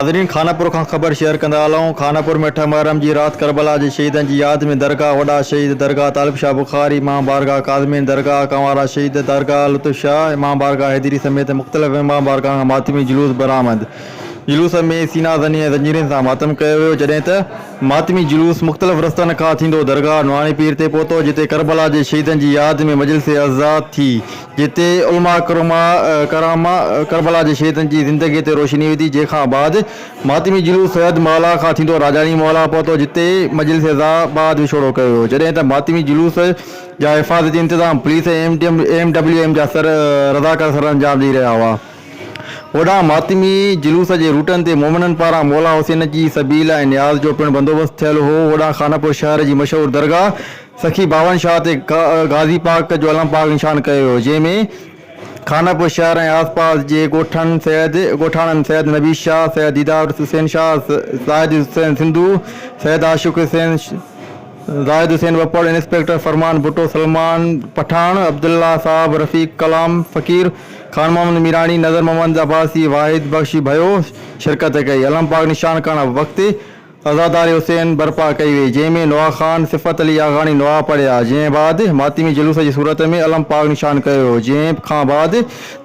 नाज़रीन, खानापुर खां ख़बर शेयर कंदा हलूं। खानापुर में 8 मुहर्रम जी रात करबला जे शहीदनि जी यादि में दरगाह वॾा शहीद दरगाह तालिब शाह बुखारी इमाम बारगाह काज़मीन दरगाह कंवारा शहीद दरगाह लुत्फ़ शाह इमाम बारगाह हैदरी समेत मुख़्तलिफ़ इमाम बारगाह खां मातमी जुलूस बरामद। जुलूस में सीना ज़नी ऐं ज़ंजीरनि सां मातम कयो वियो, जॾहिं त मातमी जुलूस मुख़्तलिफ़ रस्तनि खां थींदो दरगाह नवानी पीर ते पहुतो, जिते करबला जे शहीदनि जी यादि में मजलिस आज़ाद थी, जिते उलमा करामा करबला जे शहीदनि जी ज़िंदगी ते रोशनी विधी। जंहिंखां बाद मातमी जुलूस सैयद मौला खां थींदो राजानी मौला पहुतो, जिते मजलिस आज़ाद विछोड़ो कयो वियो, जॾहिं त मातमी जुलूस जा हिफ़ाज़ती इंतज़ाम पुलिस ऐं MWM जा रज़ाकार सर अंजाम ॾेई रहिया हुआ। ओॾां मातमी जुलूस जे रूटनि ते मोमिननि पारां मौला हुसैन जी सबील ऐं न्याज़ जो पिणु बंदोबस्तु थियल हो। ओॾां खानापुर शहर जी मशहूरु दरगाह सखी बावन शाह ते गाज़ी पाक जो अलम पाक निशान कयो वियो, जंहिंमें खानापुर शहर ऐं आसपास जे ॻोठाणनि सैयद नबी शाह, सैयद दीदार हुसैन शाह, ज़ाहिद हुसैन सिंधु, सैयद आशिक़ हुसैन, ज़ाहिद हुसैन वपड़, इंस्पेक्टर फरमान भुट्टो, सलमान पठान, अब्दुल्ला साहब, रफ़ीक कलाम फ़कीर, खान मोहम्मद मीरानी, नज़र मोहम्मद अब्बासी, वाहिद बख्शी भयो शिरकत कई। अलम पाक निशान करण वक़्तु अज़ादार हुसैन बर्पा कई वई, जंहिंमें नवाब ख़ान सिफ़त अली आग़ानी नवाब पढ़िया। जंहिं बाद मातमी जुलूस जी सूरत में अलम पाक निशान कयो वियो, जंहिं खां बाद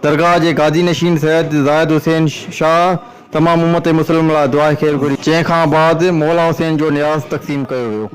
दरगाह जे गाज़ी नशीन सैयद ज़ाहिद हुसैन शाह तमामु उम्मत मुस्लिम लाइ दुआ ख़ैर घुरी, जंहिं खां बाद मौला हुसैन जो न्याज़ तक़सीम कयो वियो।